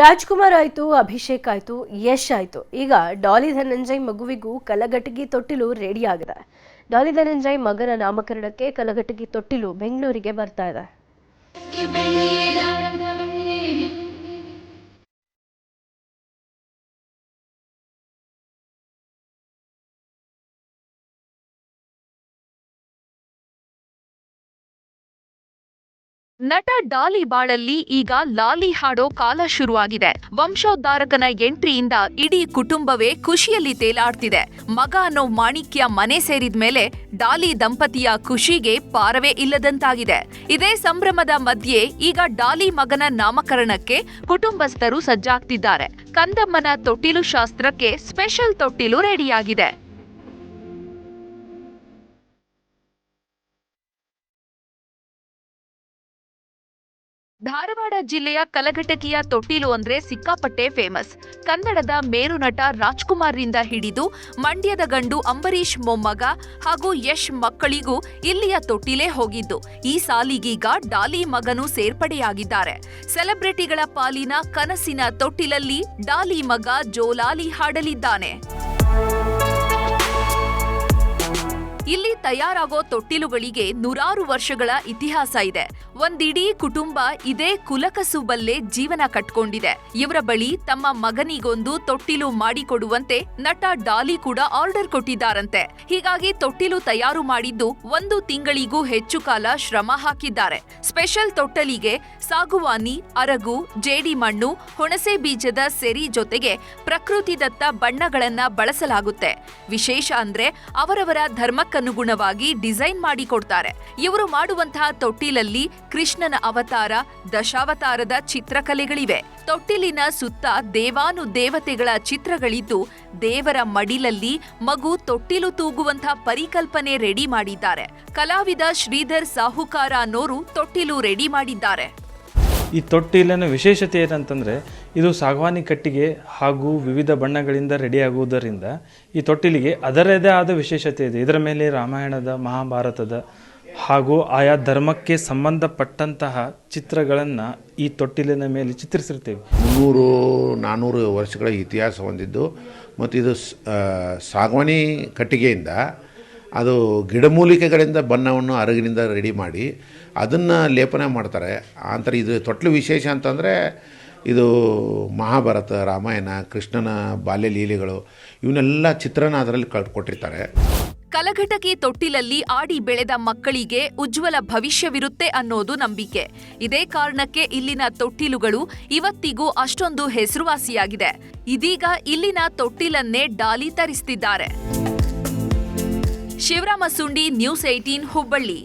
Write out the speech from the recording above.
ರಾಜ್ಕುಮಾರ್ ಆಯ್ತು, ಅಭಿಷೇಕ್ ಆಯ್ತು, ಯಶ್ ಆಯ್ತು. ಈಗ ಡಾಲಿ ಧನಂಜಯ್ ಮಗುವಿಗೂ ಕಲಘಟಗಿ ತೊಟ್ಟಿಲು ರೆಡಿ ಆಗಿದೆ. ಡಾಲಿ ಧನಂಜಯ್ ಮಗನ ನಾಮಕರಣಕ್ಕೆ ಕಲಘಟಗಿ ತೊಟ್ಟಿಲು ಬೆಂಗಳೂರಿಗೆ ಬರ್ತಾ ಇದೆ. ನಟ ಡಾಲಿ ಬಾಳಲ್ಲಿ ಈಗ ಲಾಲಿ ಹಾಡೋ ಕಾಲ ಶುರುವಾಗಿದೆ. ವಂಶೋದ್ಧಾರಕನ ಎಂಟ್ರಿಯಿಂದ ಇಡೀ ಕುಟುಂಬವೇ ಖುಷಿಯಲ್ಲಿ ತೇಲಾಡ್ತಿದೆ. ಮಗ ಅನ್ನೋ ಮಾಣಿಕ್ಯ ಮನೆ ಸೇರಿದ ಮೇಲೆ ಡಾಲಿ ದಂಪತಿಯ ಖುಷಿಗೆ ಪಾರವೇ ಇಲ್ಲದಂತಾಗಿದೆ. ಇದೇ ಸಂಭ್ರಮದ ಮಧ್ಯೆ ಈಗ ಡಾಲಿ ಮಗನ ನಾಮಕರಣಕ್ಕೆ ಕುಟುಂಬಸ್ಥರು ಸಜ್ಜಾಗ್ತಿದ್ದಾರೆ. ಕಂದಮ್ಮನ ತೊಟ್ಟಿಲು ಶಾಸ್ತ್ರಕ್ಕೆ ಸ್ಪೆಷಲ್ ತೊಟ್ಟಿಲು ರೆಡಿಯಾಗಿದೆ. ಧಾರವಾಡ ಜಿಲ್ಲೆಯ ಕಲಘಟಗಿಯ ತೊಟ್ಟಿಲು ಅಂದ್ರೆ ಸಿಕ್ಕಾಪಟ್ಟೆ ಫೇಮಸ್. ಕನ್ನಡದ ಮೇರು ನಟ ರಾಜ್ಕುಮಾರ್ರಿಂದ ಹಿಡಿದು ಮಂಡ್ಯದ ಗಂಡು ಅಂಬರೀಶ್ ಮೊಮ್ಮಗ ಹಾಗೂ ಯಶ್ ಮಕ್ಕಳಿಗೂ ಇಲ್ಲಿಯ ತೊಟ್ಟಿಲೇ ಹೋಗಿದ್ದು. ಈ ಸಾಲಿಗೀಗ ಡಾಲಿ ಮಗನು ಸೇರ್ಪಡೆಯಾಗಿದ್ದಾರೆ. ಸೆಲೆಬ್ರಿಟಿಗಳ ಪಾಲಿನ ಕನಸಿನ ತೊಟ್ಟಿಲಲ್ಲಿ ಡಾಲಿ ಮಗ ಜೋಲಾಲಿ ಹಾಡಲಿದ್ದಾನೆ. ಇಲ್ಲಿ ತಯಾರಾಗೋ ತೊಟ್ಟಿಲುಗಳಿಗೆ ನೂರಾರು ವರ್ಷಗಳ ಇತಿಹಾಸ ಇದೆ. ಒಂದಿಡೀ ಕುಟುಂಬ ಇದೇ ಕುಲಕಸುಬಲ್ಲೇ ಜೀವನ ಕಟ್ಕೊಂಡಿದೆ. ಇವರ ಬಳಿ ತಮ್ಮ ಮಗನಿಗೊಂದು ತೊಟ್ಟಿಲು ಮಾಡಿಕೊಡುವಂತೆ ನಟ ಡಾಲಿ ಕೂಡ ಆರ್ಡರ್ ಕೊಟ್ಟಿದ್ದಾರಂತೆ. ಹೀಗಾಗಿ ತೊಟ್ಟಿಲು ತಯಾರು ಮಾಡಿದ್ದು 1 ತಿಂಗಳಿಗೂ ಹೆಚ್ಚು ಕಾಲ ಶ್ರಮ ಹಾಕಿದ್ದಾರೆ. ಸ್ಪೆಷಲ್ ತೊಟ್ಟಲಿಗೆ ಸಾಗುವಾನಿ, ಅರಗು, ಜೇಡಿ ಮಣ್ಣು, ಹುಣಸೆ ಬೀಜದ ಸೆರಿ ಜೊತೆಗೆ ಪ್ರಕೃತಿದತ್ತ ಬಣ್ಣಗಳನ್ನ ಬಳಸಲಾಗುತ್ತೆ. ವಿಶೇಷ ಅಂದ್ರೆ ಅವರವರ ಧರ್ಮಕ್ಕನುಗುಣವಾಗಿ ಡಿಸೈನ್ ಮಾಡಿಕೊಡ್ತಾರೆ. ಇವರು ಮಾಡುವಂತಹ ತೊಟ್ಟಿಲಲ್ಲಿ ಕೃಷ್ಣನ ಅವತಾರ, ದಶಾವತಾರದ ಚಿತ್ರಕಲೆಗಳಿವೆ. ತೊಟ್ಟಿಲಿನ ಸುತ್ತ ದೇವಾನುದೇವತೆಗಳ ಚಿತ್ರಗಳಿದ್ದು ದೇವರ ಮಡಿಲಲ್ಲಿ ಮಗು ತೊಟ್ಟಿಲು ತೂಗುವಂತಹ ಪರಿಕಲ್ಪನೆ ರೆಡಿ ಮಾಡಿದ್ದಾರೆ. ಕಲಾವಿದ ಶ್ರೀಧರ್ ಸಾಹುಕಾರ ಅನ್ನೋರು ತೊಟ್ಟಿಲು ರೆಡಿ ಮಾಡಿದ್ದಾರೆ. ಈ ತೊಟ್ಟಿಲಿನ ವಿಶೇಷತೆ ಏನಂತಂದರೆ ಇದು ಸಾಗವಾನಿ ಕಟ್ಟಿಗೆ ಹಾಗೂ ವಿವಿಧ ಬಣ್ಣಗಳಿಂದ ರೆಡಿಯಾಗುವುದರಿಂದ ಈ ತೊಟ್ಟಿಲಿಗೆ ಅದರದೇ ಆದ ವಿಶೇಷತೆ ಇದೆ. ಇದರ ಮೇಲೆ ರಾಮಾಯಣದ, ಮಹಾಭಾರತದ ಹಾಗೂ ಆಯಾ ಧರ್ಮಕ್ಕೆ ಸಂಬಂಧಪಟ್ಟಂತಹ ಚಿತ್ರಗಳನ್ನು ಈ ತೊಟ್ಟಿಲಿನ ಮೇಲೆ ಚಿತ್ರಿಸಿರ್ತೇವೆ. 300-400 ವರ್ಷಗಳ ಇತಿಹಾಸ ಹೊಂದಿದ್ದು ಮತ್ತು ಇದು ಸಾಗವಾನಿ ಕಟ್ಟಿಗೆಯಿಂದ ಅದು ಗಿಡಮೂಲಿಕೆಗಳಿಂದ ಬಣ್ಣವನ್ನು ಅರಗಿನಿಂದ ರೆಡಿ ಮಾಡಿ ಅದನ್ನು ಲೇಪನ ಮಾಡ್ತಾರೆ. ಅಂತಾರೆ ಇದು ತೊಟ್ಲು ವಿಶೇಷ ಅಂತಂದರೆ ಇದು ಮಹಾಭಾರತ, ರಾಮಾಯಣ, ಕೃಷ್ಣನ ಬಾಲ್ಯ ಲೀಲೆಗಳು ಇವನ್ನೆಲ್ಲ ಚಿತ್ರನ ಅದರಲ್ಲಿ ಕೊಟ್ಟಿರ್ತಾರೆ. ಕಲಘಟಗಿ ತೊಟ್ಟಿಲಲ್ಲಿ ಆಡಿ ಬೆಳೆದ ಮಕ್ಕಳಿಗೆ ಉಜ್ವಲ ಭವಿಷ್ಯವಿರುತ್ತೆ ಅನ್ನೋದು ನಂಬಿಕೆ. ಇದೇ ಕಾರಣಕ್ಕೆ ಇಲ್ಲಿನ ತೊಟ್ಟಿಲುಗಳು ಇವತ್ತಿಗೂ ಅಷ್ಟೊಂದು ಹೆಸರುವಾಸಿಯಾಗಿದೆ. ಇದೀಗ ಇಲ್ಲಿನ ತೊಟ್ಟಿಲನ್ನೇ ಡಾಲಿ ತರಿಸ್ತಿದ್ದಾರೆ. ಶಿವರಾಮ ಸುಂಡಿ, ನ್ಯೂಸ್ 18 ಹುಬ್ಬಳ್ಳಿ.